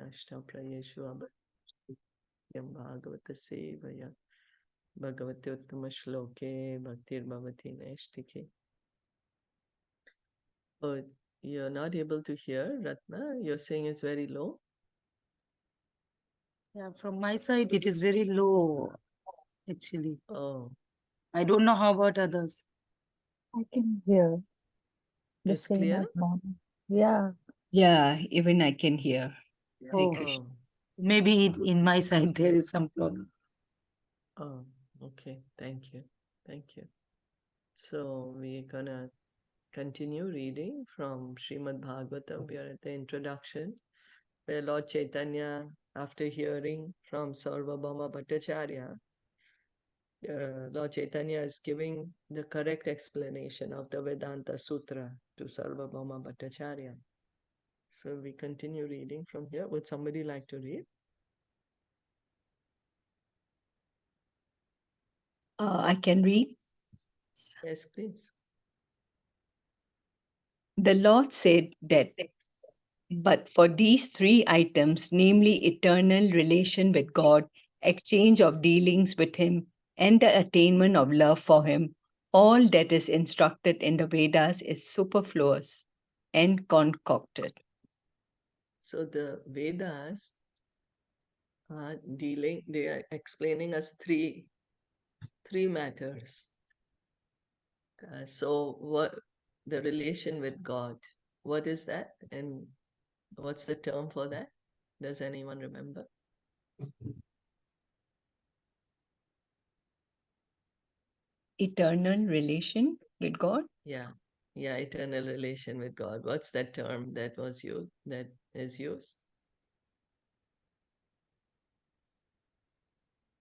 Nashta Prayeshu Abhatyam Bhagavata Sevaya Bhagavati Uttama Shloke Bhaktir Bhavati Naistike. Oh, you're not able to hear, Ratna? You're saying it's very low? Yeah, from my side, it is very low, actually. Oh, I don't know how about others. I can hear the it's same clear? as mom. Yeah. Yeah, even I can hear. Hare Oh, Krishna. Oh, maybe in my side there is some problem. oh, okay. Thank you. Thank you. So we're gonna continue reading from Srimad Bhagavatam. We are at the introduction, where Lord Chaitanya, after hearing from Sarvabhauma Bhattacharya, Lord Chaitanya is giving the correct explanation of the Vedanta Sutra to Sarvabhauma Bhattacharya. So we continue reading from here. Would somebody like to read? I can read. Yes, please. The Lord said that, but for these three items, namely eternal relation with God, exchange of dealings with Him, and the attainment of love for Him, all that is instructed in the Vedas is superfluous and concocted. So the Vedas are they are explaining us three matters. So what the relation with God, what is that? And what's the term for that? Does anyone remember? Eternal relation with God? Yeah. Yeah, eternal relation with God. What's that term that was used, that is used?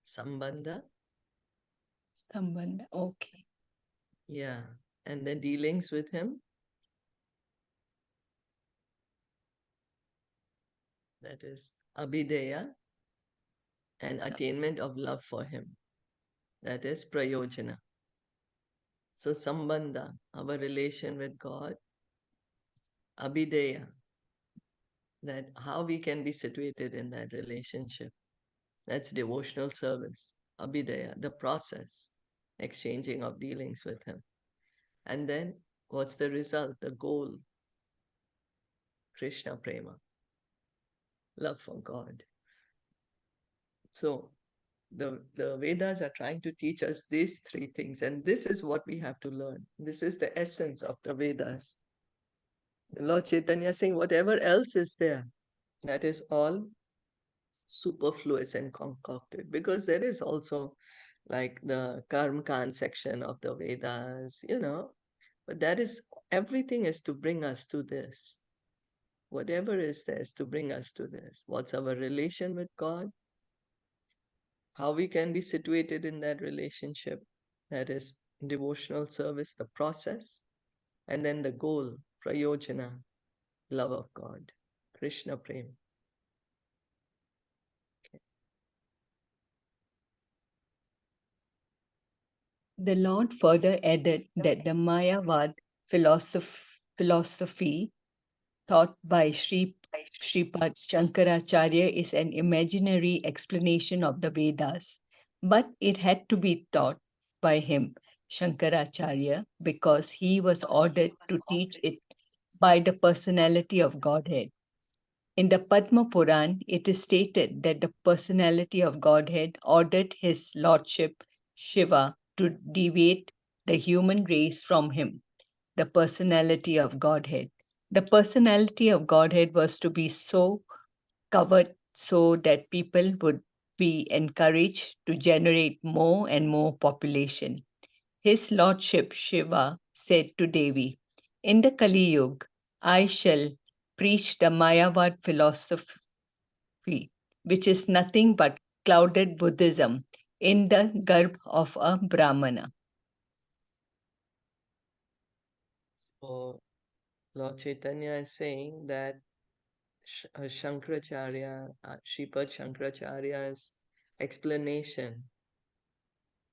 Sambandha? Sambandha. Okay. Yeah. And the dealings with him? That is abhideya, and attainment of love for him. That is prayojana. So sambandha, our relation with God, abhideya, that how we can be situated in that relationship. That's devotional service, abhideya, the process, exchanging of dealings with him. And then what's the result, the goal? Krishna prema, love for God. So the Vedas are trying to teach us these three things, and this is what we have to learn. This is the essence of the Vedas. Lord Chaitanya is saying whatever else is there, that is all superfluous and concocted, because there is also like the Karma Kand section of the Vedas, but that is, everything is to bring us to this. Whatever is there is to bring us to this. What's our relation with God? How we can be situated in that relationship? That is devotional service, the process, and then the goal, prayojana, love of God, Krishna prem. The Lord further added that the Mayavad philosophy taught by Sripad Shankaracharya is an imaginary explanation of the Vedas, but it had to be taught by him, Shankaracharya, because he was ordered to teach it by the personality of Godhead. In the Padma Puran, it is stated that the personality of Godhead ordered his lordship Shiva to deviate the human race from him, the personality of Godhead. The personality of Godhead was to be so covered so that people would be encouraged to generate more and more population. His lordship Shiva said to Devi, in the Kali Yuga, I shall preach the Mayavad philosophy, which is nothing but clouded Buddhism in the garb of a Brahmana. So Lord Chaitanya is saying that Shankaracharya, Sripad Shankaracharya's explanation,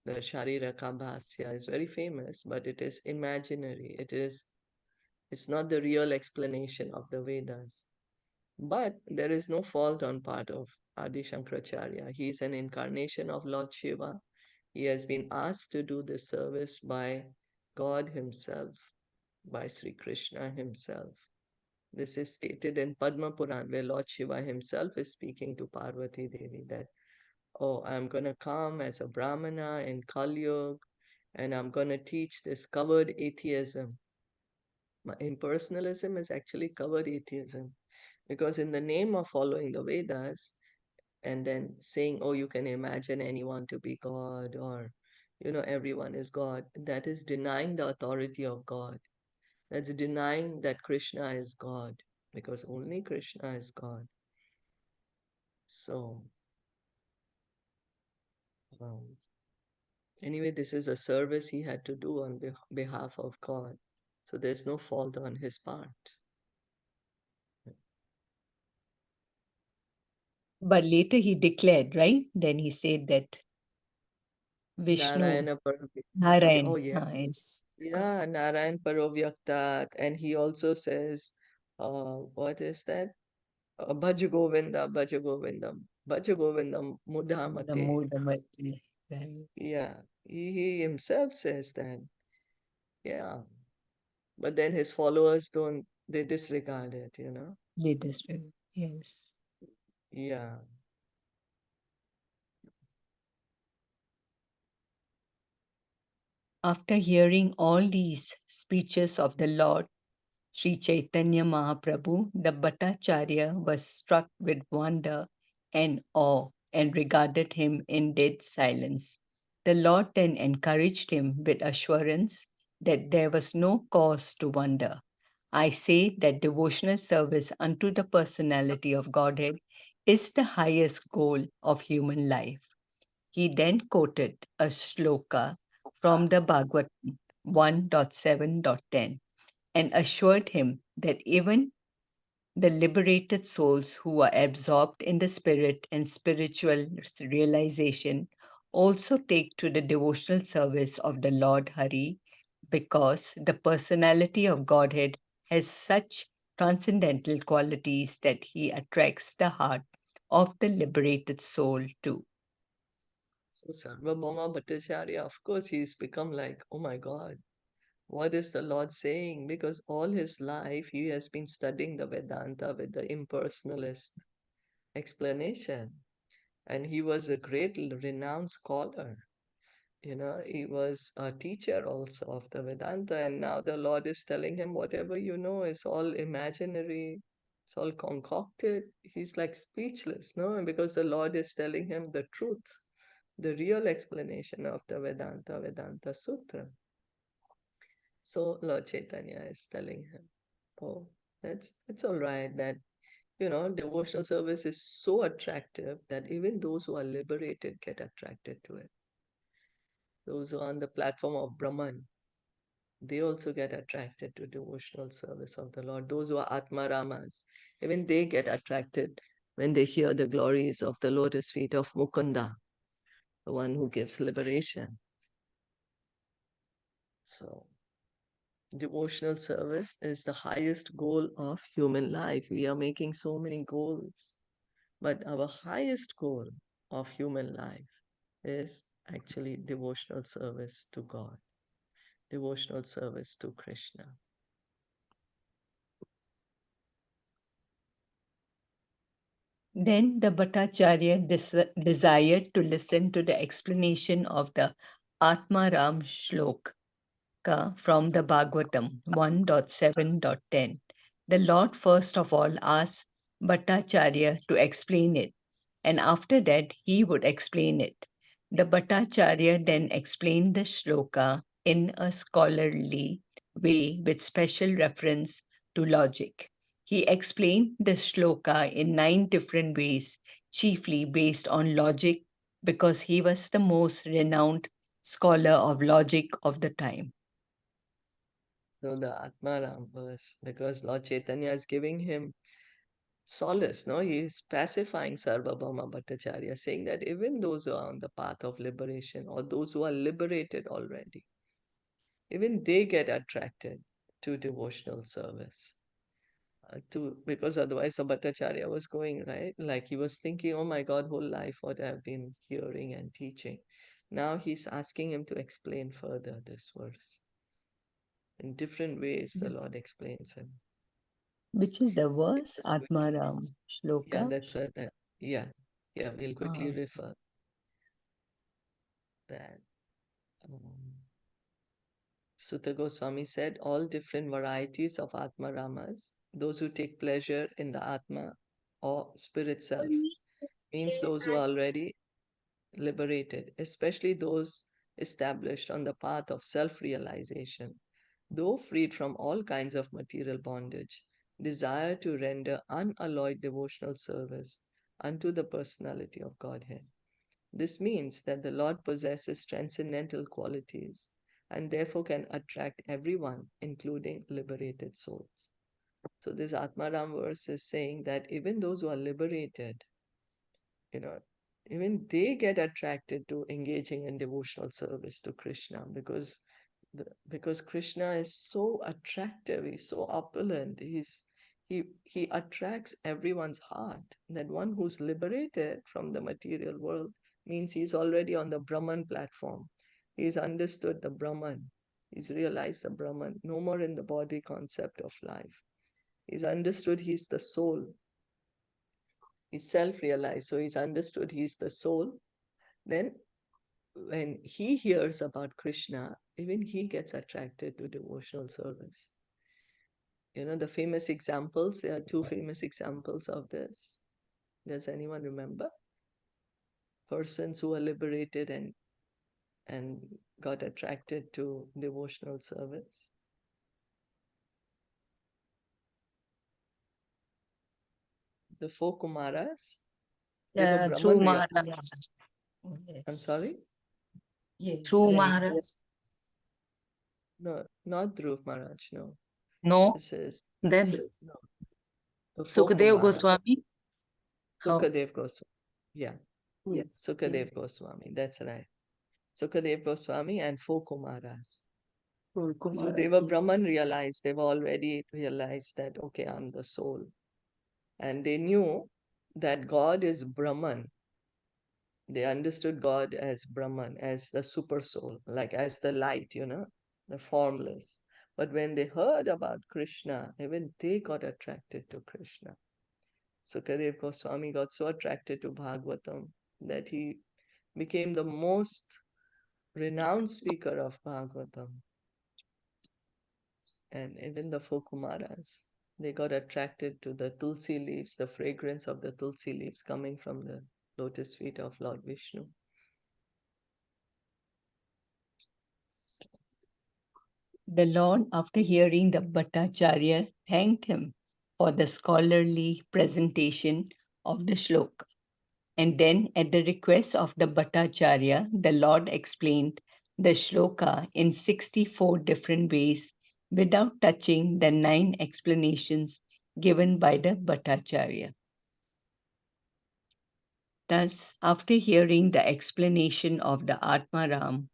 the Shariraka Bhasya, is very famous, but it is imaginary. It's not the real explanation of the Vedas. But there is no fault on part of Adi Shankaracharya. He is an incarnation of Lord Shiva. He has been asked to do this service by God Himself, by Sri Krishna Himself. This is stated in Padma Puran, where Lord Shiva Himself is speaking to Parvati Devi that, oh, I'm going to come as a Brahmana in Kali Yuga, and I'm going to teach this covered atheism. Impersonalism is actually covered atheism, because in the name of following the Vedas and then saying, oh, you can imagine anyone to be God, or, everyone is God, that is denying the authority of God. That's denying that Krishna is God, because only Krishna is God. So, um, anyway, this is a service he had to do on behalf of God. So there's no fault on his part. But later he declared, right? Then he said that Vishnu, Narayana Narayan, Oh, yeah. yes. Yeah, Narayan Parovyaktat. And he also says, what is that? Bhaja Govinda, Bhaja Govinda, Bhaja Govinda The Mudhamate. Mudamati, right? Yeah, he himself says that. Yeah. But then his followers they disregard it. Latest, yes. Yeah. After hearing all these speeches of the Lord Sri Chaitanya Mahaprabhu, the Bhattacharya was struck with wonder and awe and regarded him in dead silence. The Lord then encouraged him with assurance that there was no cause to wonder. I say that devotional service unto the personality of Godhead is the highest goal of human life. He then quoted a shloka from the Bhagavatam 1.7.10 and assured him that even the liberated souls who are absorbed in the spirit and spiritual realization also take to the devotional service of the Lord Hari, because the personality of Godhead has such transcendental qualities that he attracts the heart of the liberated soul too. So Sarvabhauma Bhattacharya, of course, he's become like, oh my God, what is the Lord saying? Because all his life he has been studying the Vedanta with the impersonalist explanation. And he was a great renowned scholar. He was a teacher also of the Vedanta, and now the Lord is telling him whatever you know is all imaginary, it's all concocted. He's like speechless, no? Because the Lord is telling him the truth, the real explanation of the Vedanta Sutra. So Lord Chaitanya is telling him, oh, that's all right, that devotional service is so attractive that even those who are liberated get attracted to it. Those who are on the platform of Brahman, they also get attracted to devotional service of the Lord. Those who are Atmaramas, even they get attracted when they hear the glories of the lotus feet of Mukunda, the one who gives liberation. So, devotional service is the highest goal of human life. We are making so many goals, but our highest goal of human life is actually devotional service to God, devotional service to Krishna. Then the Bhattacharya desired to listen to the explanation of the Atma Ram Shlok from the Bhagavatam 1.7.10. The Lord first of all asked Bhattacharya to explain it, and after that he would explain it. The Bhattacharya then explained the shloka in a scholarly way with special reference to logic. He explained the shloka in 9 different ways, chiefly based on logic, because he was the most renowned scholar of logic of the time. So the Atmaram verse, because Lord Chaitanya is giving him solace, no? He is pacifying Sarvabhauma Bhattacharya, saying that even those who are on the path of liberation or those who are liberated already, even they get attracted to devotional service. because otherwise the Bhattacharya was going, right? Like he was thinking, oh my God, whole life what I've been hearing and teaching. Now he's asking him to explain further this verse. In different ways, the Lord explains him. Which is the verse? Just quickly. Atmaram Yeah, Shloka. that's what. Yeah, we'll quickly Ah. refer that. Sutta Goswami said, all different varieties of Atma Ramas, those who take pleasure in the Atma or spirit self, means those who are already liberated, especially those established on the path of self-realization, though freed from all kinds of material bondage, desire to render unalloyed devotional service unto the personality of Godhead. This means that the Lord possesses transcendental qualities and therefore can attract everyone, including liberated souls. So this Atmaram verse is saying that even those who are liberated, you know, even they get attracted to engaging in devotional service to Krishna because Krishna is so attractive, he's so opulent, he attracts everyone's heart. That one who's liberated from the material world means he's already on the Brahman platform. He's understood the Brahman. He's realized the Brahman, no more in the body concept of life. He's understood he's the soul. He's self-realized, so he's understood he's the soul. Then when he hears about Krishna, even he gets attracted to devotional service. The famous examples, there are two famous examples of this. Does anyone remember? Persons who are liberated and got attracted to devotional service. The four Kumaras, they were True Brahman Maharaj. realized. Yes. I'm sorry? Yes. True right. Maharaj. No, not Dhruv Maharaj, no. No. This is, Then no, the four Sukadev Kumaras. Goswami. How? Sukadev Goswami. Yeah, Yes. Sukadev Goswami, that's right. Sukadev Goswami and four Kumaras. True So they Maharaj, were yes. Brahman realized, they were already realized that, okay, I'm the soul. And they knew that God is Brahman. They understood God as Brahman, as the super soul, like as the light, the formless. But when they heard about Krishna, even they got attracted to Krishna. Sukadev Goswami got so attracted to Bhagavatam that he became the most renowned speaker of Bhagavatam. And even the four Kumaras, they got attracted to the tulsi leaves, the fragrance of the tulsi leaves coming from the lotus feet of Lord Vishnu. The Lord, after hearing the Bhattacharya, thanked him for the scholarly presentation of the shloka. And then, at the request of the Bhattacharya, the Lord explained the shloka in 64 different ways without touching the 9 explanations given by the Bhattacharya. Thus, after hearing the explanation of the Atmarama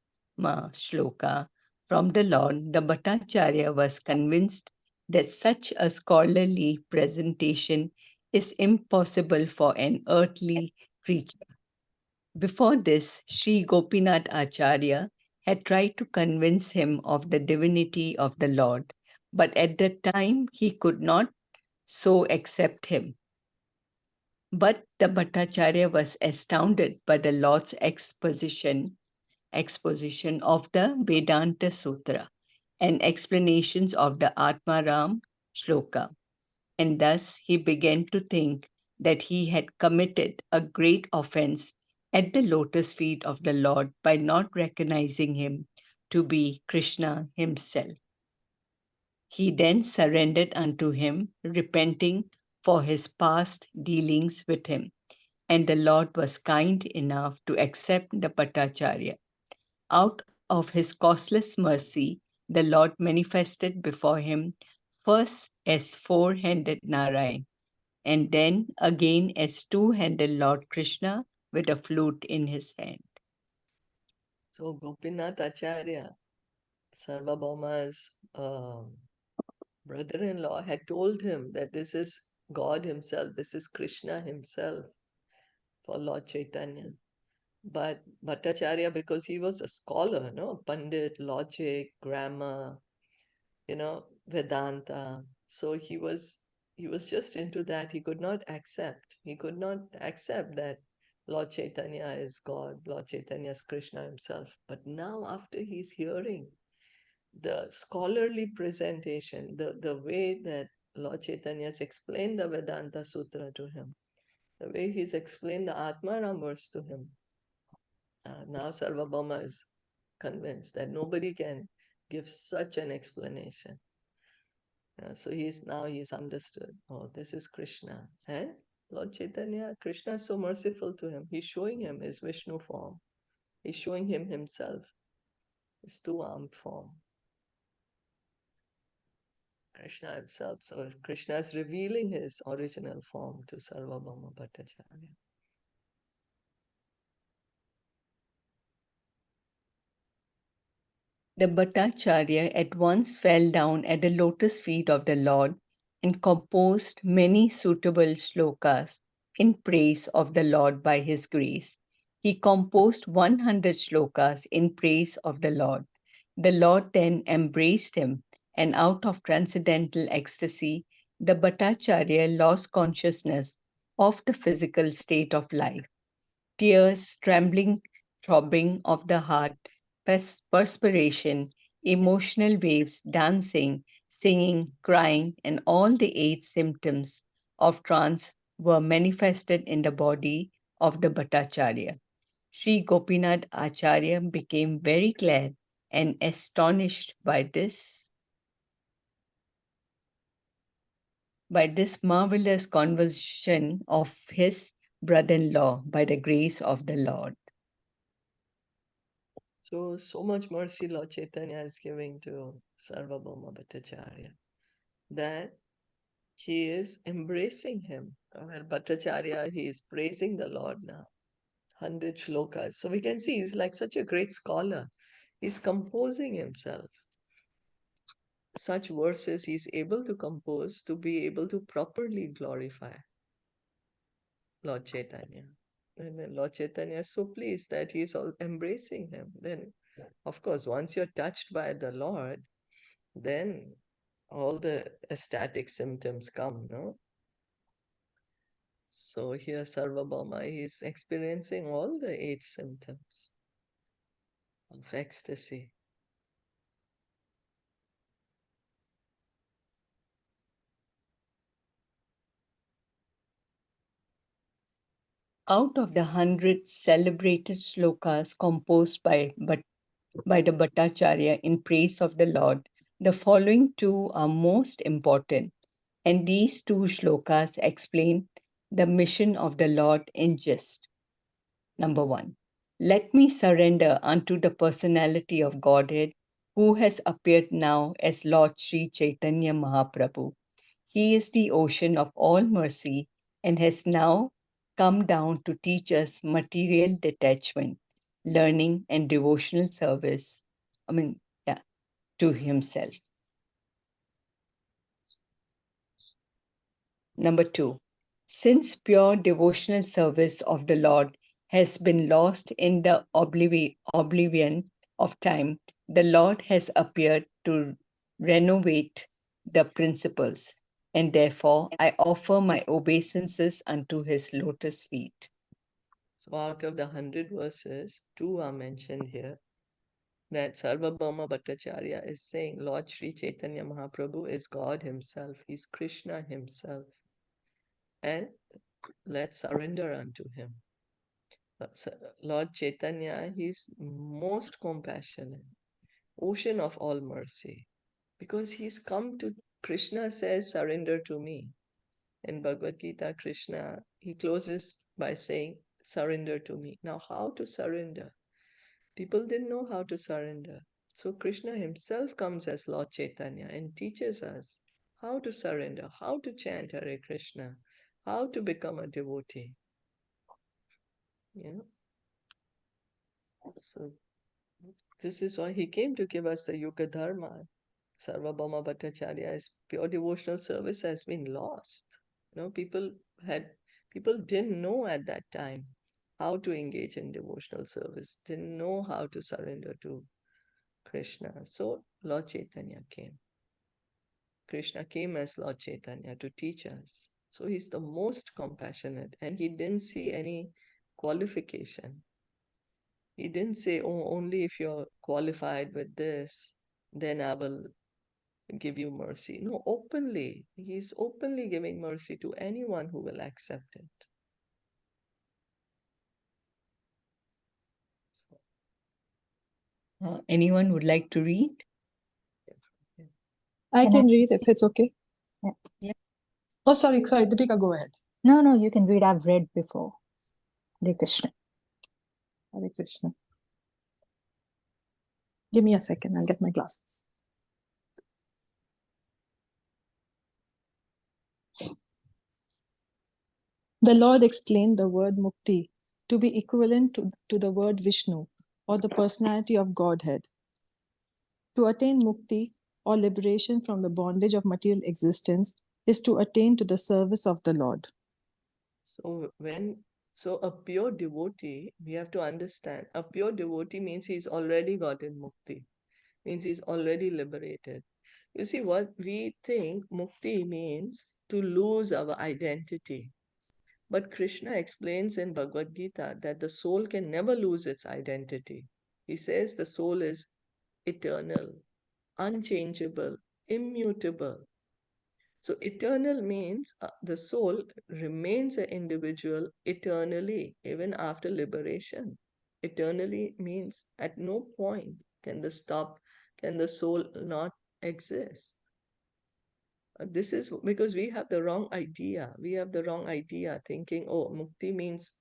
shloka from the Lord, the Bhattacharya was convinced that such a scholarly presentation is impossible for an earthly creature. Before this, Sri Gopinath Acharya had tried to convince him of the divinity of the Lord, but at that time he could not so accept him. But the Bhattacharya was astounded by the Lord's exposition of the Vedanta Sutra and explanations of the Atmaram Shloka. And thus he began to think that he had committed a great offense at the lotus feet of the Lord by not recognizing him to be Krishna himself. He then surrendered unto him, repenting for his past dealings with him. And the Lord was kind enough to accept the Bhattacharya. Out of his causeless mercy, the Lord manifested before him first as four-handed Narayan, and then again as two-handed Lord Krishna with a flute in his hand. So Gopinath Acharya, Sarvabhauma's brother-in-law had told him that this is God himself, this is Krishna himself for Lord Chaitanya. But Bhattacharya, because he was a scholar, Pandit, logic, grammar, Vedanta. So he was just into that. He could not accept. He could not accept that Lord Chaitanya is God, Lord Chaitanya is Krishna himself. But now, after he's hearing the scholarly presentation, the way that Lord Chaitanya has explained the Vedanta Sutra to him, the way he's explained the Atmaram verse to him, now Sarvabhauma is convinced that nobody can give such an explanation. So he's understood. Oh, this is Krishna. And Lord Chaitanya, Krishna is so merciful to him. He's showing him his Vishnu form. He's showing him himself, his two-armed form. Krishna himself. So Krishna is revealing his original form to Sarvabhauma Bhattacharya. The Bhattacharya at once fell down at the lotus feet of the Lord and composed many suitable shlokas in praise of the Lord by his grace. He composed 100 shlokas in praise of the Lord. The Lord then embraced him, and out of transcendental ecstasy, the Bhattacharya lost consciousness of the physical state of life. Tears, trembling, throbbing of the heart, perspiration, emotional waves, dancing, singing, crying, and all the 8 symptoms of trance were manifested in the body of the Bhattacharya. Sri Gopinath Acharya became very glad and astonished by this marvelous conversion of his brother-in-law by the grace of the Lord. So much mercy Lord Chaitanya is giving to Sarvabhauma Bhattacharya that he is embracing him. Well, Bhattacharya, he is praising the Lord now. 100 shlokas. So we can see he's like such a great scholar. He's composing himself. Such verses he's able to compose to be able to properly glorify Lord Chaitanya. And then Lord Chaitanya is so pleased that he's all embracing him. Then, of course, once you're touched by the Lord, then all the ecstatic symptoms come, no? So here Sarvabhauma is experiencing all the 8 symptoms of ecstasy. Out of the 100 celebrated shlokas composed by the Bhattacharya in praise of the Lord, the following two are most important, and these two shlokas explain the mission of the Lord in gist. Number 1. Let me surrender unto the personality of Godhead who has appeared now as Lord Sri Chaitanya Mahaprabhu. He is the ocean of all mercy and has now come down to teach us material detachment, learning, and devotional service. To himself. Number 2. Since pure devotional service of the Lord has been lost in the oblivion of time, the Lord has appeared to renovate the principles, and therefore I offer my obeisances unto his lotus feet. So out of the 100 verses, 2 are mentioned here. That Sarvabhauma Bhattacharya is saying Lord Sri Chaitanya Mahaprabhu is God himself. He's Krishna himself. And let's surrender unto him. Lord Chaitanya, he's most compassionate, ocean of all mercy, because he's come to, Krishna says, surrender to me. In Bhagavad Gita, Krishna, he closes by saying, surrender to me. Now, how to surrender? People didn't know how to surrender. So Krishna himself comes as Lord Chaitanya and teaches us how to surrender, how to chant Hare Krishna, how to become a devotee. So this is why he came to give us the Yuga Dharma, Sarvabhauma Bhattacharya's pure devotional service has been lost. People didn't know at that time how to engage in devotional service, didn't know how to surrender to Krishna. So Lord Chaitanya came. Krishna came as Lord Chaitanya to teach us. So he's the most compassionate, and he didn't see any qualification. He didn't say, oh, only if you're qualified with this, then I will give you mercy. No, openly. He's openly giving mercy to anyone who will accept it. Anyone would like to read? I Can can I- read if it's okay. Yeah. Yeah. Oh, sorry, Deepika, go ahead. No, you can read. I've read before. Hare Krishna. Hare Krishna. Give me a second, I'll get my glasses. The Lord explained the word mukti to be equivalent to the word Vishnu, or the personality of Godhead. To attain mukti, or liberation from the bondage of material existence, is to attain to the service of the Lord. So a pure devotee, we have to understand, a pure devotee means he's already gotten mukti, means he's already liberated. You see, what we think mukti means to lose our identity. But Krishna explains in Bhagavad Gita that the soul can never lose its identity. He says the soul is eternal, unchangeable, immutable. So eternal means the soul remains an individual eternally, even after liberation. Eternally means at no point can the soul not exist. This is because we have the wrong idea. We have the wrong idea, thinking, oh, mukti means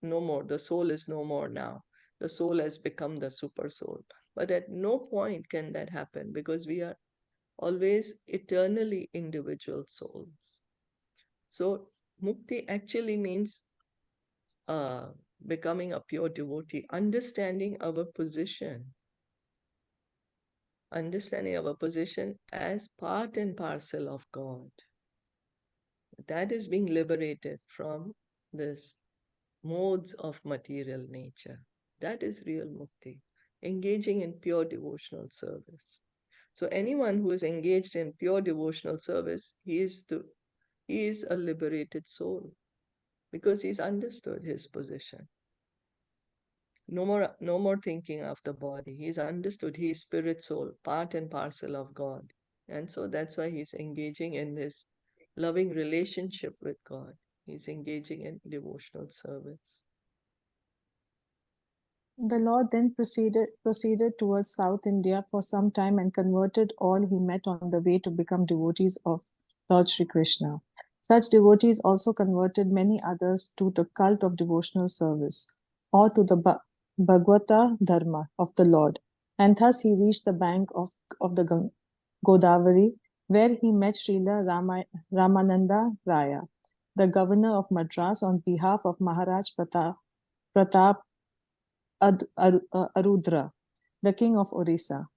no more. The soul is no more now. The soul has become the super soul. But at no point can that happen, because we are always eternally individual souls. So mukti actually means becoming a pure devotee, understanding our position as part and parcel of God. That is being liberated from this modes of material nature. That is real mukti, engaging in pure devotional service. So anyone who is engaged in pure devotional service, he is a liberated soul, because he's understood his position. No more thinking of the body. He's understood he is spirit soul, part and parcel of God. And so that's why he's engaging in this loving relationship with God. He's engaging in devotional service. The Lord then proceeded towards South India for some time and converted all he met on the way to become devotees of Lord Sri Krishna. Such devotees also converted many others to the cult of devotional service, or to the Bhagavata Dharma of the Lord, and thus he reached the bank of the Godavari, where he met Srila Ramananda Raya, the governor of Madras, on behalf of Maharaj Pratap Arudra, the king of Orissa.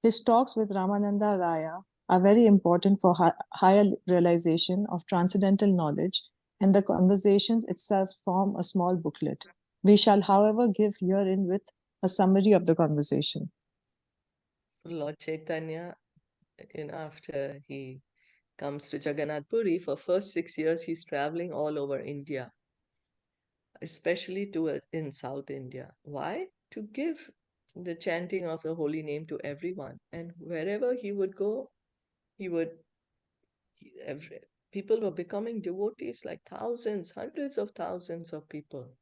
His talks with Ramananda Raya are very important for higher realization of transcendental knowledge, and the conversations itself form a small booklet. We shall, however, give herein with a summary of the conversation. So Lord Chaitanya, after he comes to Jagannath Puri, for first 6 years, he's traveling all over India, especially in South India. Why? To give the chanting of the holy name to everyone. And wherever he would go, people were becoming devotees, like thousands, hundreds of thousands of people.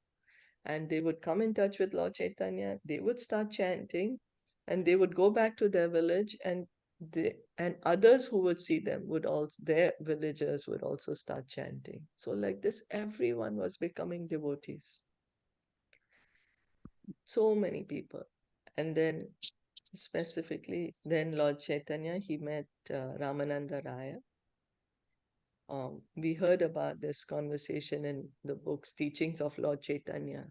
And they would come in touch with Lord Chaitanya, they would start chanting, and they would go back to their village, and others who would see them their villagers would also start chanting. So like this, everyone was becoming devotees. So many people. And then specifically, then Lord Chaitanya, he met Ramananda Raya. We heard about this conversation in the books, Teachings of Lord Chaitanya.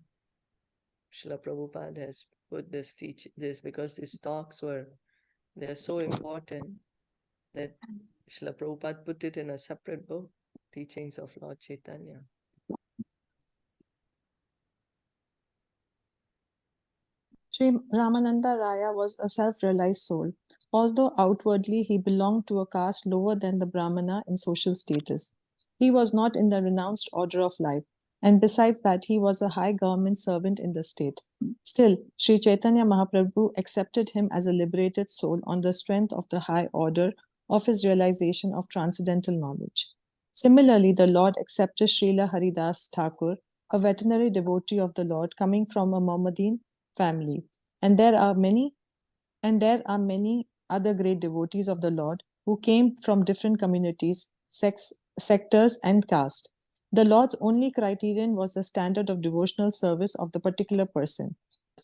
Srila Prabhupada has put this because these talks they're so important. that Srila Prabhupada put it in a separate book, Teachings of Lord Chaitanya. Sri Ramananda Raya was a self-realized soul. Although outwardly he belonged to a caste lower than the Brahmana in social status, he was not in the renounced order of life, and besides that, he was a high government servant in the state. Still, Sri Chaitanya Mahaprabhu accepted him as a liberated soul on the strength of the high order of his realization of transcendental knowledge. Similarly, the Lord accepted Srila Haridas Thakur, a veterinary devotee of the Lord coming from a Mohammedan family, and there are many other great devotees of the Lord who came from different communities, sectors, and caste. The Lord's only criterion was the standard of devotional service of the particular person.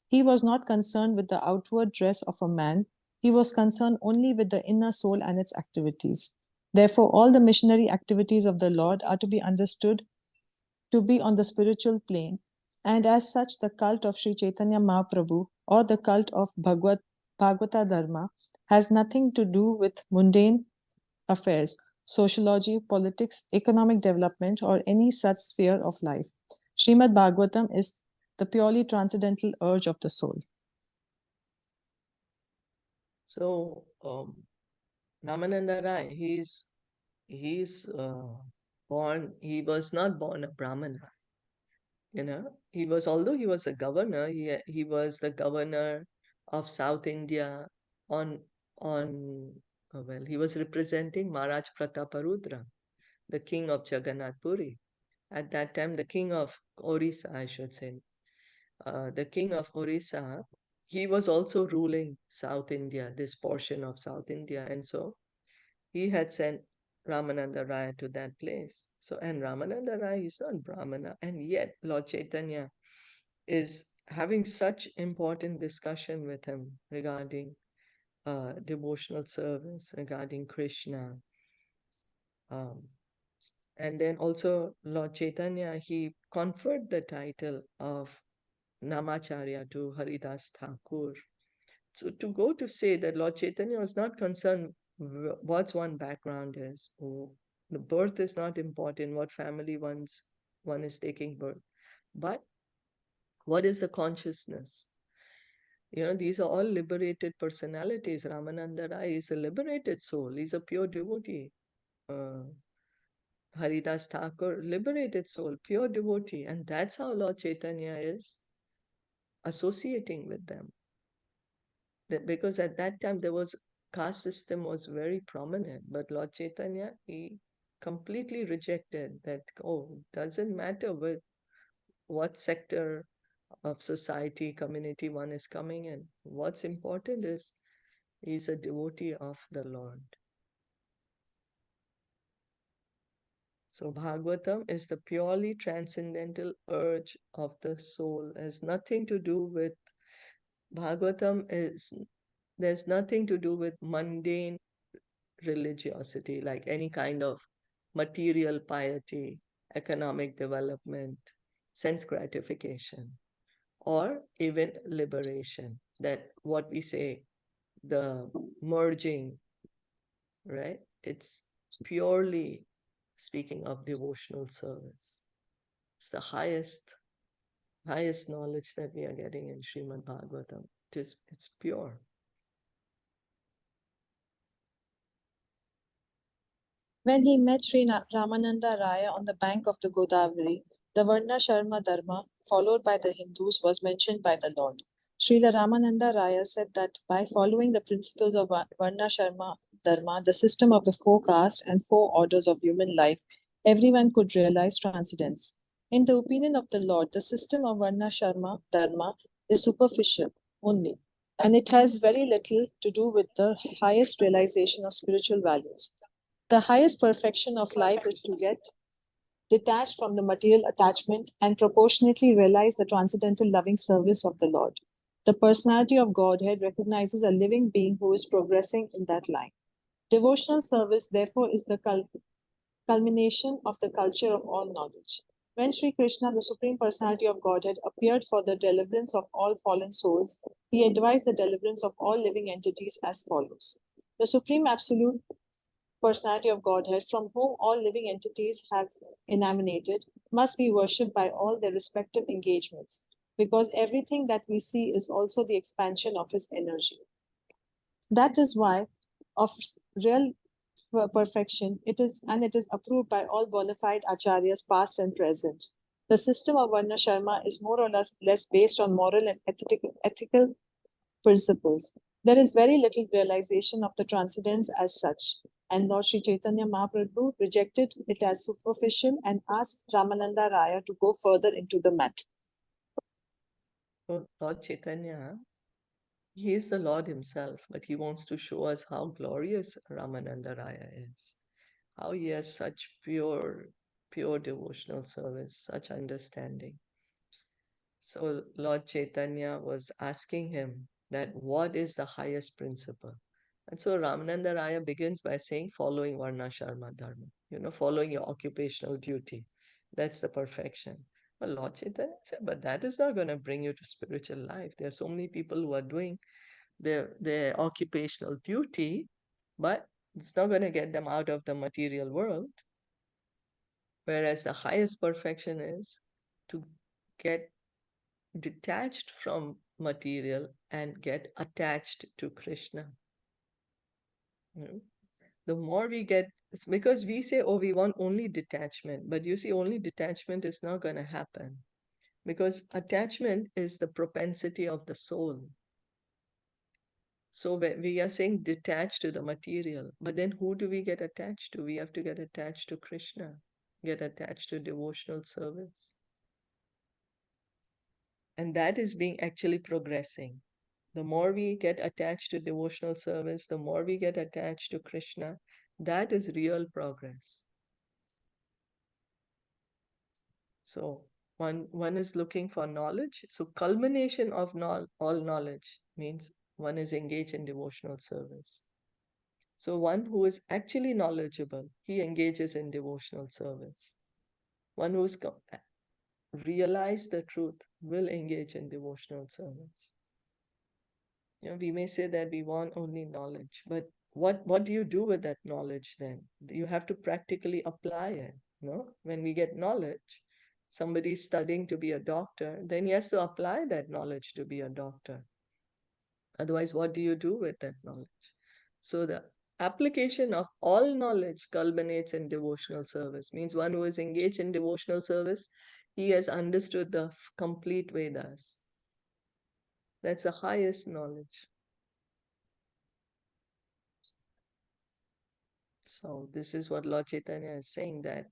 He was not concerned with the outward dress of a man, he was concerned only with the inner soul and its activities. Therefore, all the missionary activities of the Lord are to be understood to be on the spiritual plane, and as such, the cult of Sri Chaitanya Mahaprabhu or the cult of Bhagavata Dharma has nothing to do with mundane affairs, sociology, politics, economic development, or any such sphere of life. Srimad Bhagavatam is the purely transcendental urge of the soul. So, Ramananda Rai, he's born. He was not born a Brahmana. Although he was a governor, he was the governor of South India he was representing Maharaj Prataparudra, the king of Jagannath Puri. At that time, the king of Orissa, I should say, the king of Orissa, he was also ruling South India, this portion of South India. And so he had sent Ramananda Raya to that place. And Ramananda Raya is not Brahmana. And yet Lord Chaitanya is having such important discussion with him regarding devotional service, regarding Krishna. And then also Lord Chaitanya, he conferred the title of Namacharya to Haridas Thakur. So to go to say that Lord Chaitanya was not concerned what one's background is, or the birth is not important, what family one is taking birth, but what is the consciousness? These are all liberated personalities. Ramananda Rai is a liberated soul. He's a pure devotee. Haridas Thakur, liberated soul, pure devotee. And that's how Lord Chaitanya is associating with them. Because at that time there was caste system was very prominent, but Lord Chaitanya, he completely rejected that. Doesn't matter what sector of society, community one is coming in. What's important is he's a devotee of the Lord. So Bhagavatam is the purely transcendental urge of the soul. It has nothing to do with there's nothing to do with mundane religiosity, like any kind of material piety, economic development, sense gratification, or even liberation. That what we say, the merging, right? It's purely speaking of devotional service. It's the highest knowledge that we are getting in Srimad Bhagavatam. It's pure. When he met Sri Ramananda Raya on the bank of the Godavari, the Varna Sharma Dharma, followed by the Hindus, was mentioned by the Lord. Srila Ramananda Raya said that by following the principles of Varna Sharma Dharma, the system of the 4 castes and 4 orders of human life, everyone could realize transcendence. In the opinion of the Lord, the system of Varna Sharma Dharma is superficial only, and it has very little to do with the highest realization of spiritual values. The highest perfection of life is to get detached from the material attachment and proportionately realize the transcendental loving service of the Lord. The personality of Godhead recognizes a living being who is progressing in that line. Devotional service, therefore, is the culmination of the culture of all knowledge. When Sri Krishna, the Supreme Personality of Godhead, appeared for the deliverance of all fallen souls, he advised the deliverance of all living entities as follows. The Supreme Absolute personality of Godhead, from whom all living entities have emanated, must be worshipped by all their respective engagements, because everything that we see is also the expansion of his energy. That is why, of real perfection, it is approved by all bona fide acharyas, past and present. The system of Varna Sharma is more or less based on moral and ethical principles. There is very little realization of the transcendence as such, and Lord Sri Chaitanya Mahaprabhu rejected it as superficial and asked Ramananda Raya to go further into the matter. So Lord Chaitanya, he is the Lord himself, but he wants to show us how glorious Ramananda Raya is, how he has such pure devotional service, such understanding. So Lord Chaitanya was asking him that what is the highest principle? And so Ramananda Raya begins by saying, following Varna Sharma Dharma, following your occupational duty. That's the perfection. But Lord Chaitanya said, but that is not going to bring you to spiritual life. There are so many people who are doing their occupational duty, but it's not going to get them out of the material world. Whereas the highest perfection is to get detached from material and get attached to Krishna. The more we get, it's because we say, oh, we want only detachment. But you see, only detachment is not going to happen, because attachment is the propensity of the soul. So we are saying detached to the material, but then who do we get attached to? We have to get attached to Krishna, get attached to devotional service. And that is being actually progressing. The more we get attached to devotional service, the more we get attached to Krishna, that is real progress. So one is looking for knowledge. So culmination of all knowledge means one is engaged in devotional service. So one who is actually knowledgeable, he engages in devotional service. One who is realized the truth will engage in devotional service. We may say that we want only knowledge, but what do you do with that knowledge then? You have to practically apply it. When we get knowledge, somebody is studying to be a doctor, then he has to apply that knowledge to be a doctor. Otherwise, what do you do with that knowledge? So the application of all knowledge culminates in devotional service. Means one who is engaged in devotional service, he has understood the complete Vedas. That's the highest knowledge. So this is what Lord Chaitanya is saying, that,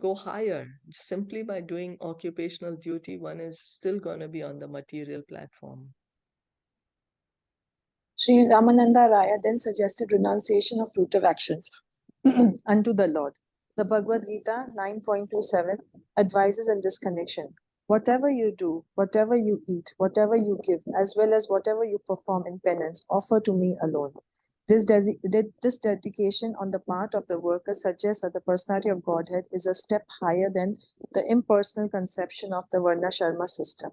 go higher. Simply by doing occupational duty, one is still going to be on the material platform. Sri Ramananda Raya then suggested renunciation of fruitive actions unto the Lord. The Bhagavad Gita 9.27 advises in this connection. Whatever you do, whatever you eat, whatever you give, as well as whatever you perform in penance, offer to me alone. This dedication on the part of the worker suggests that the personality of Godhead is a step higher than the impersonal conception of the Varna Sharma system,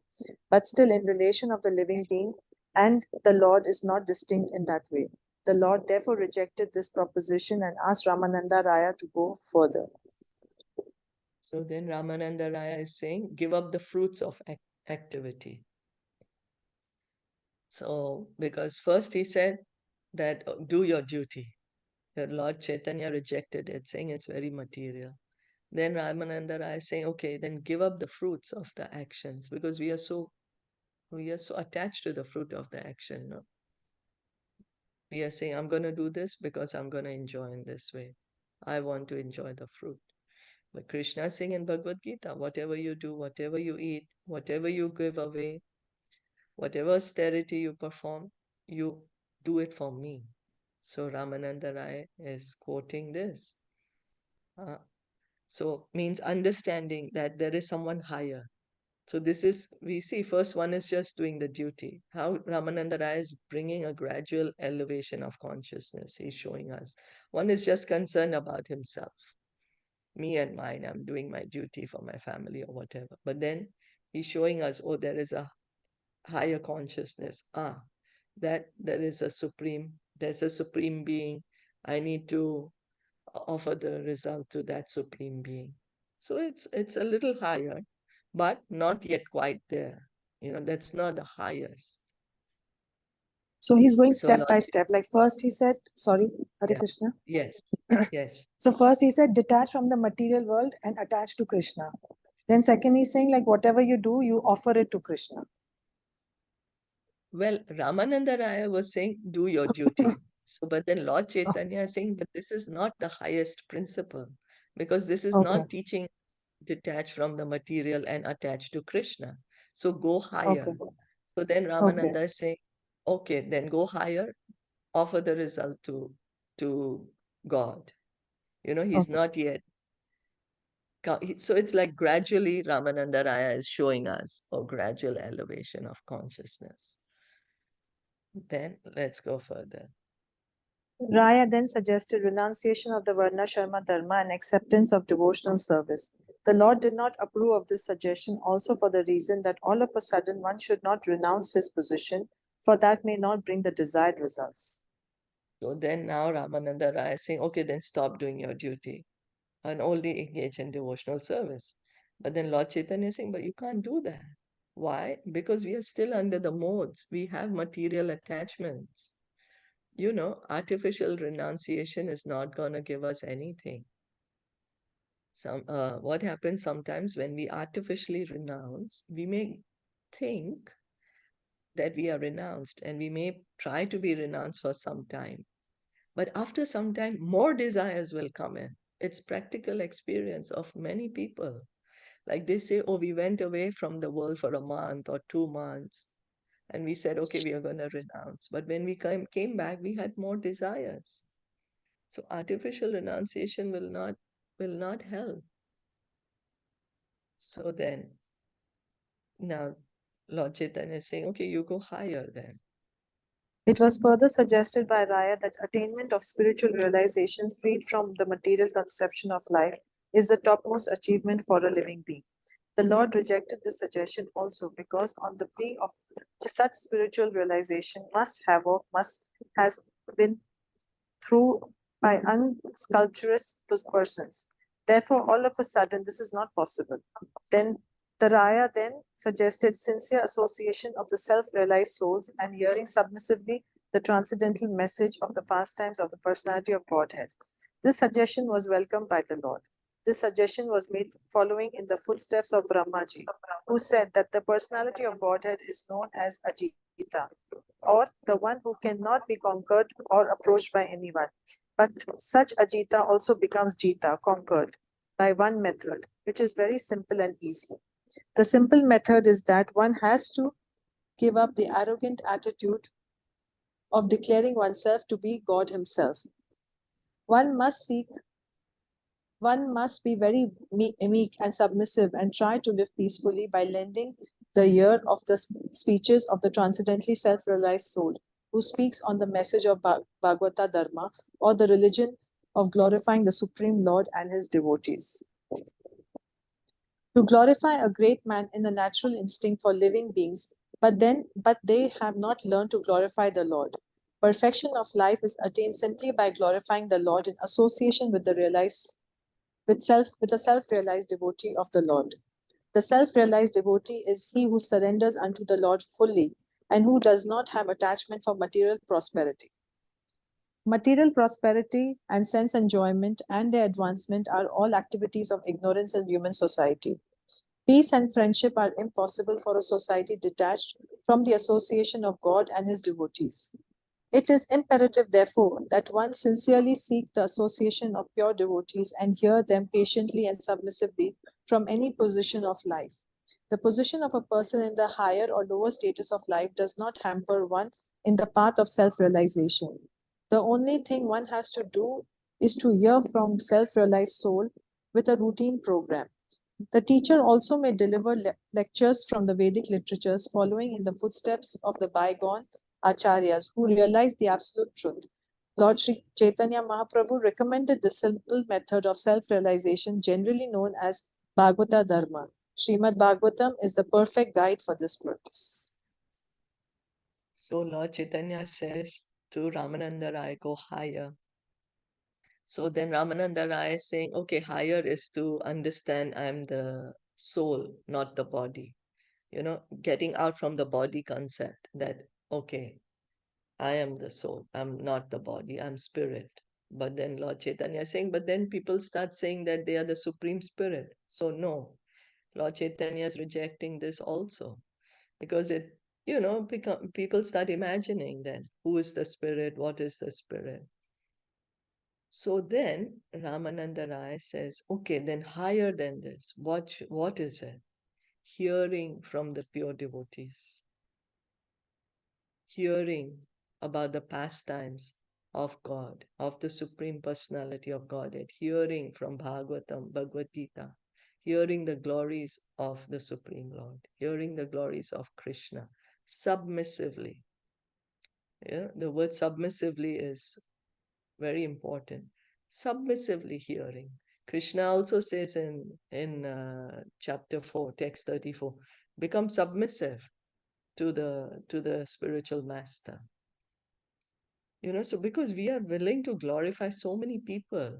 but still in relation of the living being, and the Lord is not distinct in that way. The Lord therefore rejected this proposition and asked Ramananda Raya to go further. So then Ramananda Raya is saying, give up the fruits of activity. So, because first he said that do your duty. Lord Chaitanya rejected it, saying it's very material. Then Ramananda Raya is saying, okay, then give up the fruits of the actions, because we are so attached to the fruit of the action. No? We are saying, I'm going to do this because I'm going to enjoy in this way. I want to enjoy the fruit. But Krishna is saying in Bhagavad Gita, whatever you do, whatever you eat, whatever you give away, whatever austerity you perform, you do it for me. So Ramananda Rai is quoting this. So means understanding that there is someone higher. So this is, we see first one is just doing the duty. How Ramananda Rai is bringing a gradual elevation of consciousness. He's showing us. One is just concerned about himself. Me and mine, I'm doing my duty for my family or whatever. But then he's showing us, oh, there is a higher consciousness. That there is there's a supreme being. I need to offer the result to that Supreme Being. So it's a little higher, but not yet quite there. That's not the highest. So he's going So step by step. Like first he said, sorry, Hare Yeah. Krishna. yes, yes. So first he said, detach from the material world and attach to Krishna. Then second he's saying, like whatever you do, you offer it to Krishna. Well, Ramananda Raya was saying, do your duty. So, but then Lord Chaitanya is saying, but this is not the highest principle, because this is Okay. not teaching detach from the material and attach to Krishna. So go higher. Okay. So then Okay. Ramananda is saying, okay, then go higher, offer the result to God. He's Okay. not yet. So it's like gradually Ramananda Raya is showing us a gradual elevation of consciousness. Then let's go further. Raya then suggested renunciation of the Varna Sharma Dharma and acceptance of devotional service. The Lord did not approve of this suggestion also for the reason that all of a sudden one should not renounce his position, for that may not bring the desired results. So then now Ramananda Raya is saying, okay, then stop doing your duty and only engage in devotional service. But then Lord Chaitanya is saying, but you can't do that. Why? Because we are still under the modes. We have material attachments. Artificial renunciation is not going to give us anything. What happens sometimes when we artificially renounce, we may think that we are renounced and we may try to be renounced for some time. But after some time, more desires will come in. It's practical experience of many people. Like they say, oh, we went away from the world for a month or 2 months. And we said, okay, we are going to renounce. But when we came back, we had more desires. So artificial renunciation will not help. So then, now Lord Chaitanya is saying, okay, you go higher then. It was further suggested by Raya that attainment of spiritual realization freed from the material conception of life is the topmost achievement for a living being. The Lord rejected this suggestion also because on the plea of such spiritual realization has been through by unsculpturous persons. Therefore, all of a sudden, this is not possible. Then the Raya then suggested sincere association of the self-realized souls and hearing submissively the transcendental message of the pastimes of the personality of Godhead. This suggestion was welcomed by the Lord. This suggestion was made following in the footsteps of Brahmaji, who said that the personality of Godhead is known as Ajita, or the one who cannot be conquered or approached by anyone. But such Ajita also becomes Jita, conquered, by one method, which is very simple and easy. The simple method is that one has to give up the arrogant attitude of declaring oneself to be God himself. One must be very meek and submissive and try to live peacefully by lending the ear of the speeches of the transcendently self-realized soul who speaks on the message of Bhagavata Dharma or the religion of glorifying the Supreme Lord and his devotees. To glorify a great man in the natural instinct for living beings, but they have not learned to glorify the Lord. Perfection of life is attained simply by glorifying the Lord in association with a self-realized devotee of the Lord. The self-realized devotee is he who surrenders unto the Lord fully and who does not have attachment for material prosperity. Material prosperity and sense enjoyment and their advancement are all activities of ignorance in human society. Peace and friendship are impossible for a society detached from the association of God and his devotees. It is imperative, therefore, that one sincerely seek the association of pure devotees and hear them patiently and submissively from any position of life. The position of a person in the higher or lower status of life does not hamper one in the path of self-realization. The only thing one has to do is to hear from self-realized soul with a routine program. The teacher also may deliver lectures from the Vedic literatures following in the footsteps of the bygone acharyas who realized the absolute truth. Lord Sri Chaitanya Mahaprabhu recommended the simple method of self-realization generally known as Bhagavata Dharma. Srimad Bhagavatam is the perfect guide for this purpose. So Lord Chaitanya says to Ramananda Rai, go higher. So then Ramananda Raya is saying, okay, higher is to understand I'm the soul, not the body. Getting out from the body concept that, okay, I am the soul, I'm not the body, I'm spirit. But then Lord Chaitanya is saying, but then people start saying that they are the supreme spirit. So no, Lord Chaitanya is rejecting this also, because people start imagining then who is the spirit, what is the spirit. So then Ramananda Rai says, okay, then higher than this, what is it? Hearing from the pure devotees, hearing about the pastimes of God, of the Supreme Personality of Godhead, hearing from Bhagavatam, Bhagavad Gita, hearing the glories of the Supreme Lord, hearing the glories of Krishna, submissively. The word submissively is very important. Submissively hearing. Krishna also says in chapter 4, text 34, become submissive to the spiritual master. So because we are willing to glorify so many people,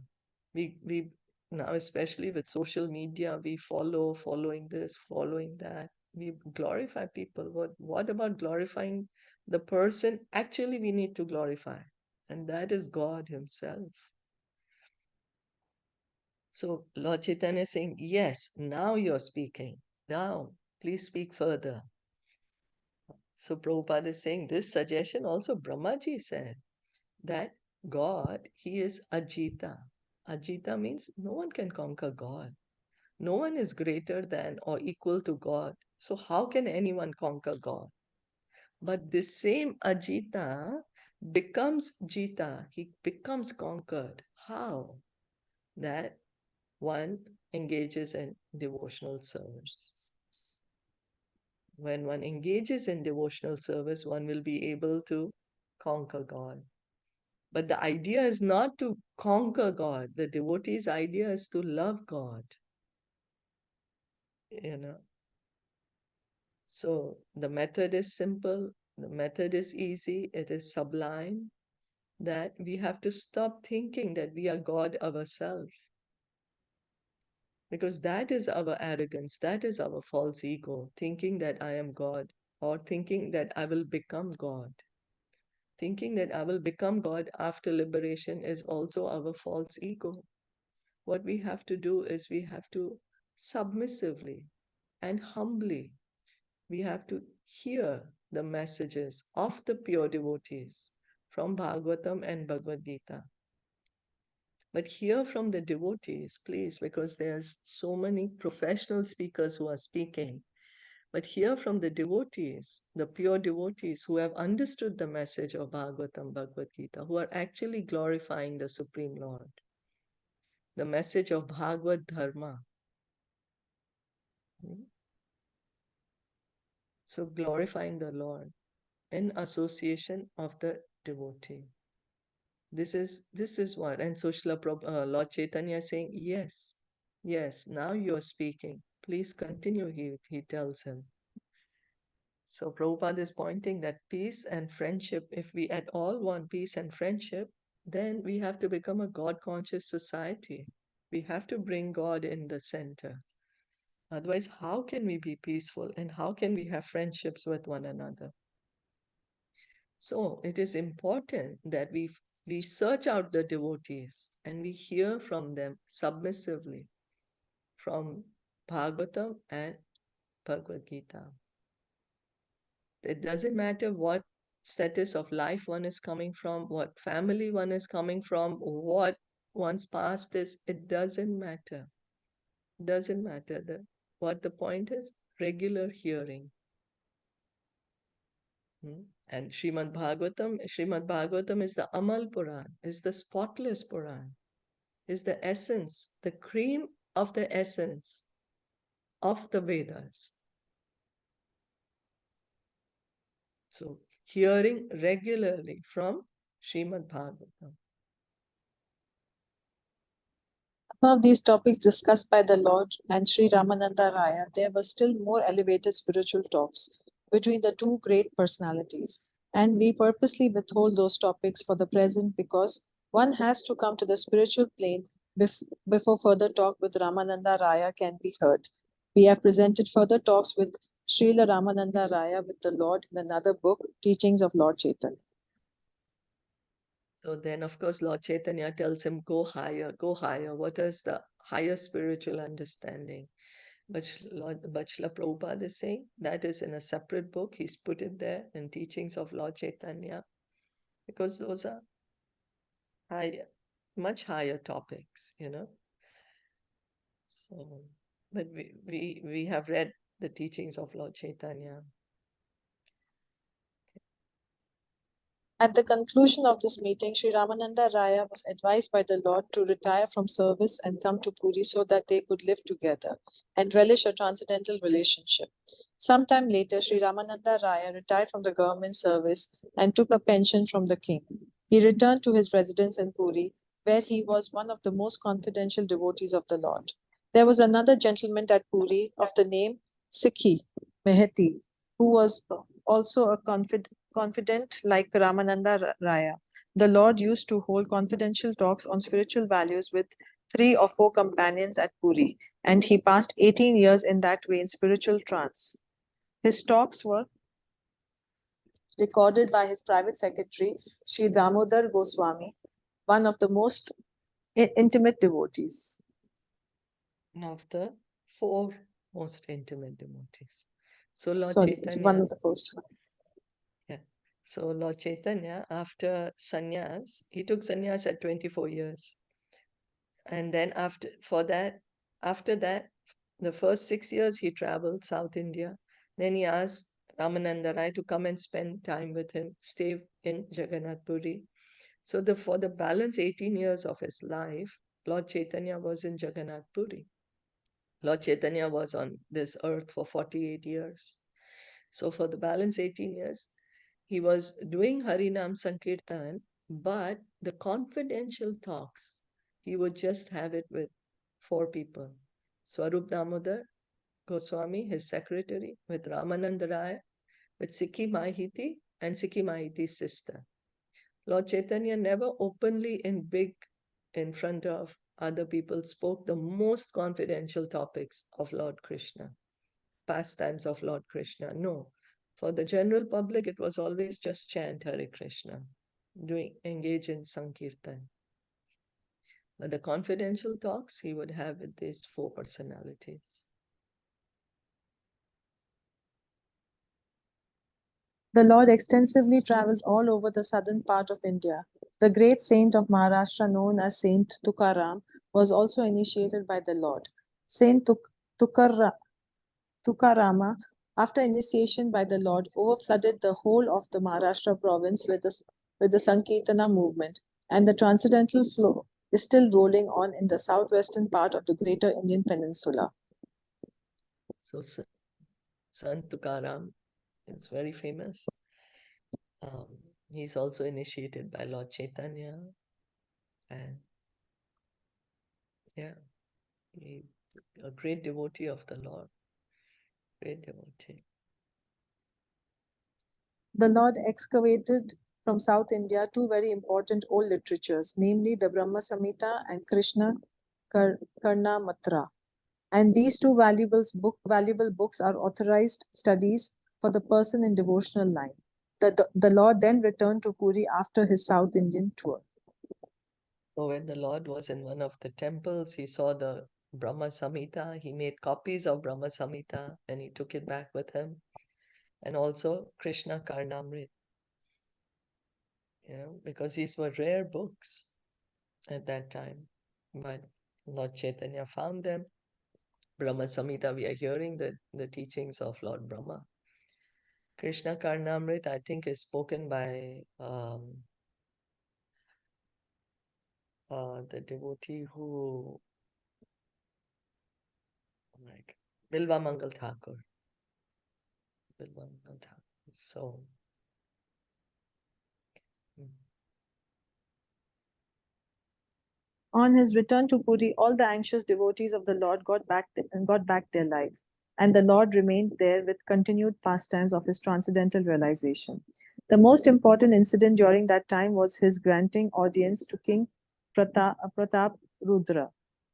we now, especially with social media, we following this, following that. We glorify people. What about glorifying the person actually we need to glorify? And that is God Himself. So Lord Chaitanya is saying, yes, now you're speaking. Now, please speak further. So Prabhupada is saying this suggestion also Brahmaji said, that God, He is Ajita. Ajita means no one can conquer God. No one is greater than or equal to God. So how can anyone conquer God? But this same Ajita becomes Jita. He becomes conquered. How? That one engages in devotional service. When one engages in devotional service, one will be able to conquer God. But the idea is not to conquer God. The devotee's idea is to love God. So the method is simple. The method is easy. It is sublime. That we have to stop thinking that we are God ourselves. Because that is our arrogance. That is our false ego. Thinking that I am God, or thinking that I will become God. Thinking that I will become God after liberation is also our false ego. What we have to do is we have to submissively and humbly, we have to hear the messages of the pure devotees from Bhagavatam and Bhagavad Gita. But hear from the devotees, please, because there's so many professional speakers who are speaking. But hear from the devotees, the pure devotees who have understood the message of Bhagavatam, Bhagavad Gita, who are actually glorifying the Supreme Lord. The message of Bhagavad Dharma. So glorifying the Lord in association of the devotee. This is what, and so Lord Chaitanya is saying, yes, now you are speaking. Please continue, he tells him. So Prabhupada is pointing that peace and friendship, if we at all want peace and friendship, then we have to become a God-conscious society. We have to bring God in the center. Otherwise, how can we be peaceful and how can we have friendships with one another? So it is important that we search out the devotees and we hear from them submissively from Bhagavatam and Bhagavad Gita. It doesn't matter what status of life one is coming from, what family one is coming from, what one's past is, it doesn't matter. Doesn't matter. What the point is, regular hearing. And Srimad Bhagavatam is the Amal Puran, is the spotless Puran, is the essence, the cream of the essence of the Vedas. So, hearing regularly from Srimad Bhagavatam. Above these topics discussed by the Lord and Sri Ramananda Raya, there were still more elevated spiritual talks between the two great personalities. And we purposely withhold those topics for the present because One has to come to the spiritual plane before further talk with Ramananda Raya can be heard. We have presented further talks with Srila Ramananda Raya with the Lord in another book, Teachings of Lord Chaitanya. So then, of course, Lord Chaitanya tells him, go higher, go higher. What is the higher spiritual understanding? But Srila Prabhupada is saying that is in a separate book. He's put it there in Teachings of Lord Chaitanya, because those are higher, much higher topics, you know. So, but we have read the teachings of Lord Chaitanya. At the conclusion of this meeting, Sri Ramananda Raya was advised by the Lord to retire from service and come to Puri so that they could live together and relish a transcendental relationship. Sometime later, Sri Ramananda Raya retired from the government service and took a pension from the king. He returned to his residence in Puri, where he was one of the most confidential devotees of the Lord. There was another gentleman at Puri of the name Sikhi Mehati, who was also a confident like Ramananda Raya. The Lord used to hold confidential talks on spiritual values with 3 or 4 companions at Puri, and he passed 18 years in that way in spiritual trance. His talks were recorded by his private secretary, Sri Damodar Goswami, one of the most intimate devotees. One of the 4 most intimate devotees. So Lord Sorry, Chaitanya, one of the first one. yeah. So Lord Chaitanya, after sannyas, he took sannyas at 24 years. And then after that, the first 6 years he traveled South India. Then he asked Ramananda Rai to come and spend time with him, stay in Jagannath Puri. So for the balance 18 years of his life, Lord Chaitanya was in Jagannath Puri. Lord Chaitanya was on this earth for 48 years. So for the balance 18 years, he was doing Harinam Sankirtan, but the confidential talks, he would just have it with 4 people. Swarup Damodar Goswami, his secretary, with Ramananda Rai, with Sikhi Mahiti and Sikhi Mahiti's sister. Lord Chaitanya never openly in front of other people spoke the most confidential topics of Lord Krishna, pastimes of Lord Krishna. No. For the general public, it was always just chant Hare Krishna, engage in Sankirtan. But the confidential talks he would have with these 4 personalities. The Lord extensively traveled all over the southern part of India. The great saint of Maharashtra, known as Saint Tukaram, was also initiated by the Lord. Saint Tukarama, after initiation by the Lord, overflooded the whole of the Maharashtra province with the Sankirtana movement, and the transcendental flow is still rolling on in the southwestern part of the greater Indian peninsula. So Sant Tukaram is very famous. He's also initiated by Lord Chaitanya, and yeah, a great devotee of the Lord. Great devotee. The Lord excavated from South India 2 very important old literatures, namely the Brahma Samhita and Krishna Karnamatra. And these 2 valuable books are authorized studies for the person in devotional line. The Lord then returned to Puri after his South Indian tour. So when the Lord was in one of the temples, he saw the Brahma Samhita. He made copies of Brahma Samhita and he took it back with him. And also Krishna Karnamrit, because these were rare books at that time. But Lord Chaitanya found them. Brahma Samhita, we are hearing the teachings of Lord Brahma. Krishna Karnamrit, I think, is spoken by the devotee who, like, Bilva Mangal Thakur. Bilva Mangal Thakur. So, On his return to Puri, all the anxious devotees of the Lord got back their lives, and the Lord remained there with continued pastimes of his transcendental realization. The most important incident during that time was his granting audience to King Pratap Rudra.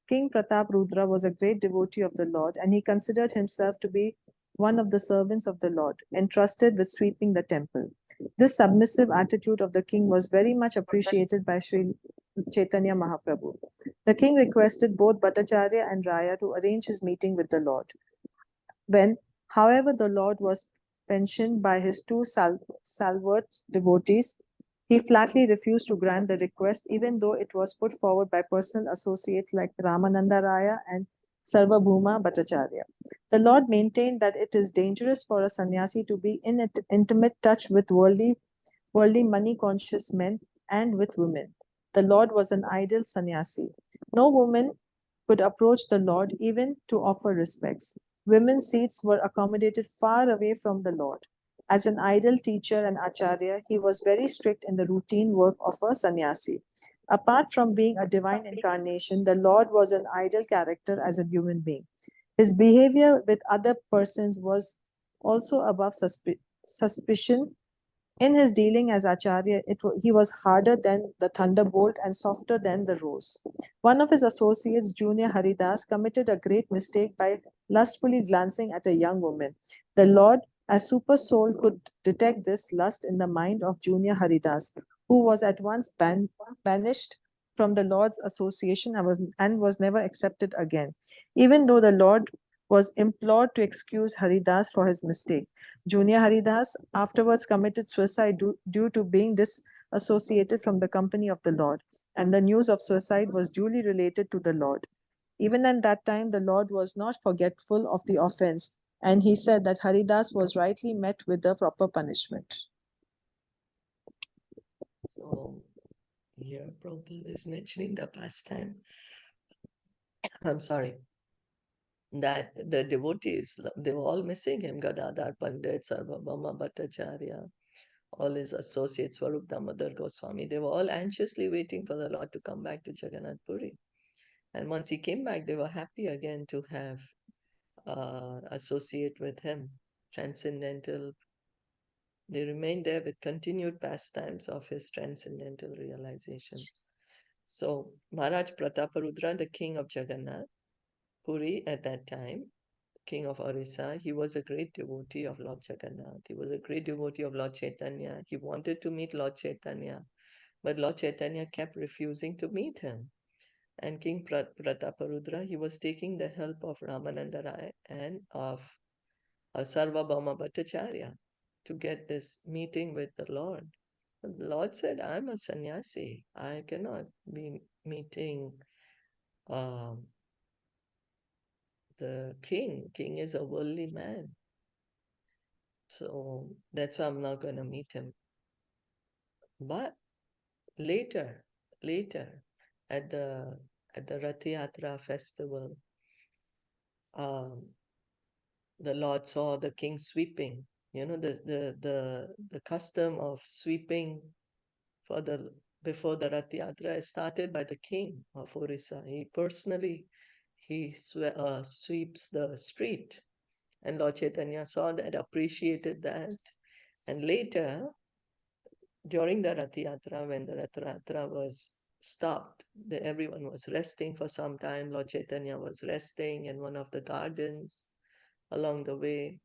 King Pratap Rudra was a great devotee of the Lord, and he considered himself to be one of the servants of the Lord, entrusted with sweeping the temple. This submissive attitude of the king was very much appreciated by Sri Chaitanya Mahaprabhu. The king requested both Bhattacharya and Raya to arrange his meeting with the Lord. When, however, the Lord was pensioned by his two stalwart devotees, he flatly refused to grant the request, even though it was put forward by personal associates like Ramananda Raya and Sarvabhuma Bhattacharya. The Lord maintained that it is dangerous for a sannyasi to be in intimate touch with worldly money-conscious men and with women. The Lord was an ideal sannyasi. No woman could approach the Lord even to offer respects. Women's seats were accommodated far away from the Lord. As an ideal teacher and acharya, he was very strict in the routine work of a sannyasi. Apart from being a divine incarnation, the Lord was an ideal character as a human being. His behavior with other persons was also above suspicion. In his dealing as Acharya, he was harder than the thunderbolt and softer than the rose. One of his associates, Junior Haridas, committed a great mistake by lustfully glancing at a young woman. The Lord, as super soul, could detect this lust in the mind of Junior Haridas, who was at once banished from the Lord's association and was never accepted again, even though the Lord was implored to excuse Haridas for his mistake. Junior Haridas afterwards committed suicide due to being disassociated from the company of the Lord, and the news of suicide was duly related to the Lord. Even at that time, the Lord was not forgetful of the offense, and he said that Haridas was rightly met with the proper punishment. So here Prabhupada is mentioning the pastime. I'm sorry. That the devotees, they were all missing him. Gadadhar Pandit, Sarvabhauma Bhattacharya, all his associates, Swarup Damodar Goswami, they were all anxiously waiting for the Lord to come back to Jagannath Puri. And once he came back, they were happy again to have associate with him. Transcendental. They remained there with continued pastimes of his transcendental realizations. So Maharaj Prataparudra, the king of Jagannath Puri at that time, king of Orissa, he was a great devotee of Lord Jagannath. He was a great devotee of Lord Chaitanya. He wanted to meet Lord Chaitanya, but Lord Chaitanya kept refusing to meet him. And King Prataparudra, he was taking the help of Ramananda Rai and of Sarvabhauma Bhattacharya to get this meeting with the Lord. The Lord said, I'm a sannyasi. I cannot be meeting the king. King is a worldly man. So that's why I'm not going to meet him. But later, at the Rath Yatra festival, the Lord saw the king sweeping. You know, the custom of sweeping for the before the Rath Yatra is started by the king of Orissa. He personally sweeps the street, and Lord Chaitanya saw that, appreciated that, and later during the Rath Yatra, when the Rath Yatra was stopped, everyone was resting for some time. Lord Chaitanya was resting in one of the gardens along the way.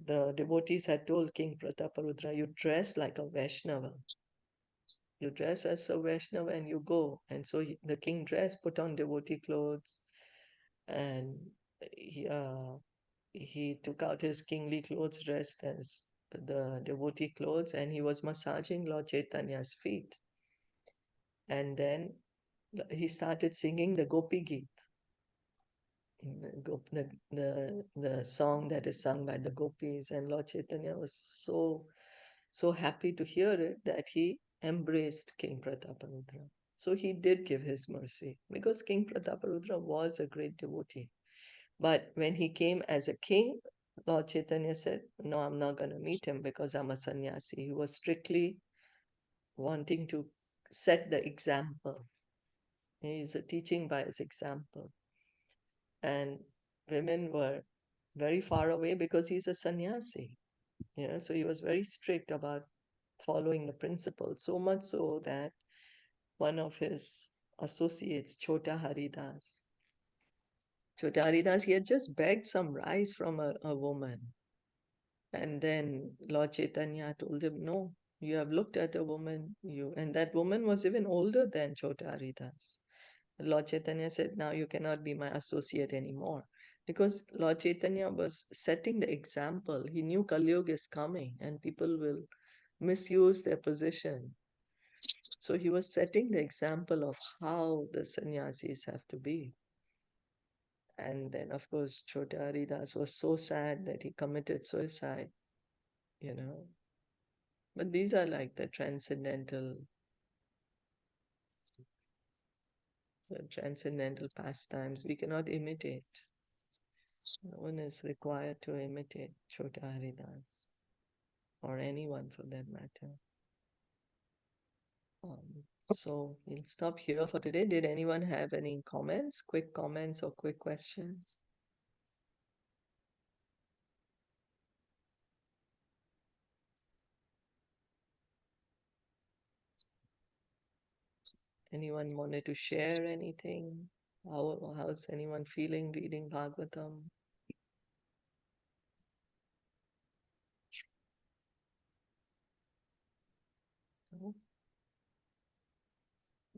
The devotees had told King Prataparudra, you dress like a Vaishnava. You dress as a Vaishnava and you go. And so the king dressed, put on devotee clothes, and he took out his kingly clothes, dressed as the devotee clothes, and he was massaging Lord Chaitanya's feet. And then he started singing the Gopi Geet, the song that is sung by the gopis. And Lord Chaitanya was so happy to hear it that he embraced King Prataparudra. So he did give his mercy, because King Prataparudra was a great devotee. But when he came as a king, Lord Chaitanya said, no, I'm not going to meet him because I'm a sannyasi. He was strictly wanting to set the example. He's teaching by his example. And women were very far away because he's a sannyasi. So he was very strict about following the principles, so much so that one of his associates, Chota Haridas, he had just begged some rice from a woman. And then Lord Chaitanya told him, no, you have looked at a woman, and that woman was even older than Chota Haridas. Lord Chaitanya said, now you cannot be my associate anymore. Because Lord Chaitanya was setting the example. He knew Kali Yuga is coming and people will misuse their position. So he was setting the example of how the sannyasis have to be. And then, of course, Chota Haridas was so sad that he committed suicide, But these are like the transcendental pastimes we cannot imitate. No one is required to imitate Chota Haridas or anyone for that matter. So we'll stop here for today. Did anyone have any comments, quick comments or quick questions? Anyone wanted to share anything? How's anyone feeling reading Bhagavatam? No?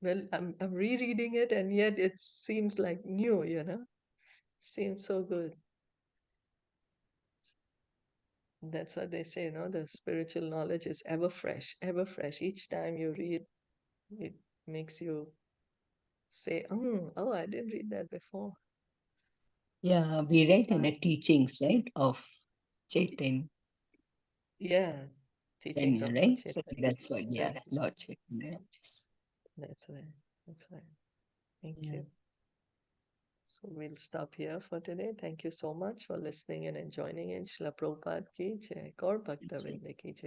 Well, I'm rereading it and yet it seems like new, Seems so good. That's what they say, the spiritual knowledge is ever fresh, ever fresh. Each time you read, it makes you say, oh, I didn't read that before. Yeah, we read in the teachings, right, of Chaitanya, Yeah, teachings of Lord right? Chaitanya. That's what, yeah, Lord Chaitanya. That's right. That's right. Thank Yeah. you. So we'll stop here for today. Thank you so much for listening and joining in. Srila Prabhupada ki jai, Gaur Bhakta Vrinda ki jai.